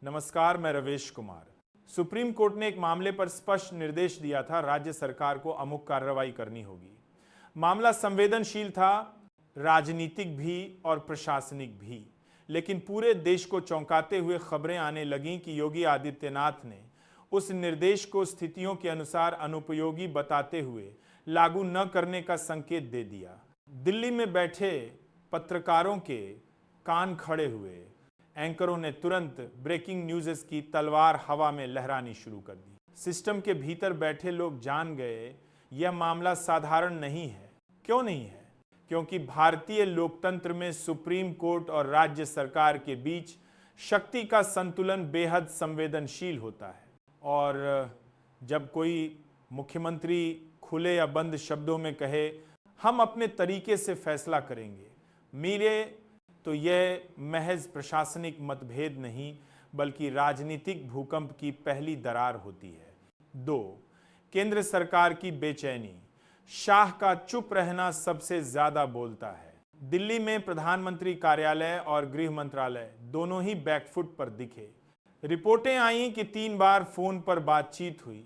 नमस्कार, मैं Ravesh Kumar. Supreme court ने एक मामले पर स्पष्ट निर्देश दिया था, राज्य सरकार को अमुक कार्रवाई करनी होगी। मामला संवेदनशील था, राजनीतिक भी और प्रशासनिक भी, लेकिन पूरे देश को चौंकाते हुए खबरें आने लगीं कि योगी आदित्यनाथ ने उस निर्देश को स्थितियों के अनुसार अनुपयोगी बताते हुए लागू न करने का संकेत दे दिया। दिल्ली में बैठे पत्रकारों के कान खड़े हुए। एंकरों ने तुरंत ब्रेकिंग न्यूज़ की तलवार हवा में लहरानी शुरू कर दी। सिस्टम के भीतर बैठे लोग जान गए यह मामला साधारण नहीं है। क्यों नहीं है? क्योंकि भारतीय लोकतंत्र में सुप्रीम कोर्ट और राज्य सरकार के बीच शक्ति का संतुलन बेहद संवेदनशील होता है। और जब कोई मुख्यमंत्री खुले या बंद शब्दों में कहे हम अपने तरीके से फैसला करेंगे, मिले तो यह महज प्रशासनिक मतभेद नहीं बल्कि राजनीतिक भूकंप की पहली दरार होती है। 2. केंद्र सरकार की बेचैनी। शाह का चुप रहना सबसे ज्यादा बोलता है। दिल्ली में प्रधानमंत्री कार्यालय और गृह मंत्रालय दोनों ही बैकफुट पर दिखे। रिपोर्टें आईं कि 3 बार फोन पर बातचीत हुई,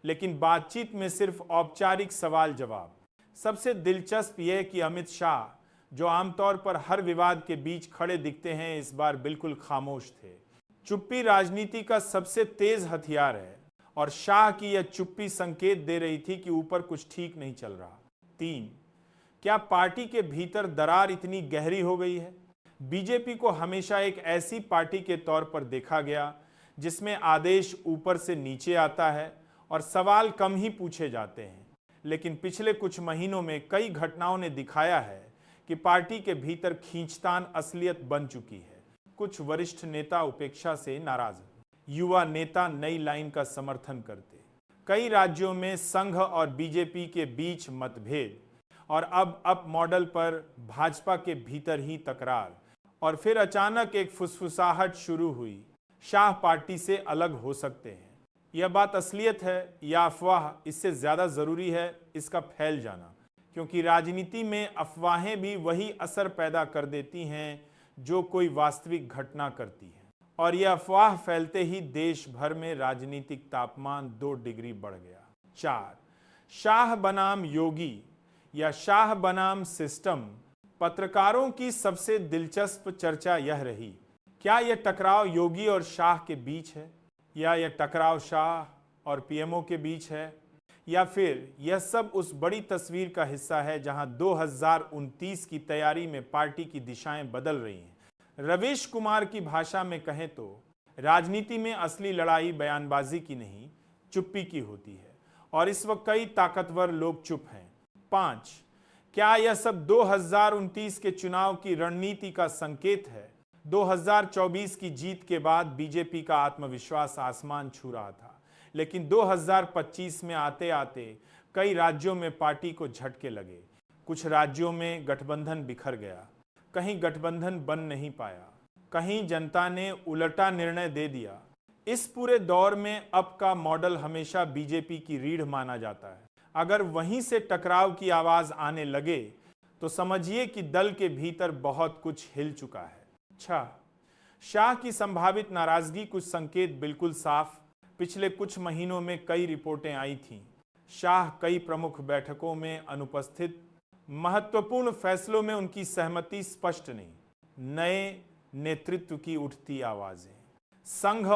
लेकिन बातचीत में सिर्फ औपचारिक सवाल जवाब। सबसे दिलचस्प यह कि अमित शाह, जो आमतौर पर हर विवाद के बीच खड़े दिखते हैं, इस बार बिल्कुल खामोश थे। चुप्पी राजनीति का सबसे तेज हथियार है और शाह की यह चुप्पी संकेत दे रही थी कि ऊपर कुछ ठीक नहीं चल रहा। 3. क्या पार्टी के भीतर दरार इतनी गहरी हो गई है? बीजेपी को हमेशा एक ऐसी पार्टी के तौर पर देखा गया जिसमें आदेश ऊपर से नीचे आता है और सवाल कम ही पूछे जाते हैं, लेकिन पिछले कुछ महीनों में कई घटनाओं ने दिखाया है कि पार्टी के भीतर खींचतान असलियत बन चुकी है। कुछ वरिष्ठ नेता उपेक्षा से नाराज, युवा नेता नई लाइन का समर्थन करते, कई राज्यों में संघ और बीजेपी के बीच मतभेद, और अब अप मॉडल पर भाजपा के भीतर ही तकरार। और फिर अचानक एक फुसफुसाहट शुरू हुई, शाह पार्टी से अलग हो सकते हैं। यह बात असलियत है या अफवाह, इससे ज्यादा जरूरी है इसका फैल जाना, क्योंकि राजनीति में अफवाहें भी वही असर पैदा कर देती हैं जो कोई वास्तविक घटना करती है। और यह अफवाह फैलते ही देश भर में राजनीतिक तापमान 2 डिग्री बढ़ गया। 4. शाह बनाम योगी या शाह बनाम सिस्टम। पत्रकारों की सबसे दिलचस्प चर्चा यह रही, क्या यह टकराव योगी और शाह के बीच है, या यह टकराव शाह और पीएमओ के बीच है, या फिर यह सब उस बड़ी तस्वीर का हिस्सा है जहां 2029 की तैयारी में पार्टी की दिशाएं बदल रही हैं। रवेश कुमार की भाषा में कहें तो राजनीति में असली लड़ाई बयानबाजी की नहीं, चुप्पी की होती है, और इस वक्त कई ताकतवर लोग चुप हैं। 5. क्या यह सब 2029 के चुनाव की रणनीति का संकेत है? 2024 की जीत के बाद बीजेपी का आत्मविश्वास आसमान छू रहा था, लेकिन 2025 में आते आते कई राज्यों में पार्टी को झटके लगे। कुछ राज्यों में गठबंधन बिखर गया, कहीं गठबंधन बन नहीं पाया, कहीं जनता ने उलटा निर्णय दे दिया। इस पूरे दौर में अब का मॉडल हमेशा बीजेपी की रीढ़ माना जाता है। अगर वहीं से टकराव की आवाज आने लगे तो समझिए कि दल के भीतर बहुत कुछ हिल चुका है। 6. शाह की संभावित नाराजगी। कुछ संकेत बिल्कुल साफ पिछले कुछ महीनों में कई रिपोर्टें आई थीं। शाह कई प्रमुख बैठकों में अनुपस्थित, महत्वपूर्ण फैसलों में उनकी सहमति स्पष्ट नहीं, नए नेतृत्व की उठती आवाजें। संघ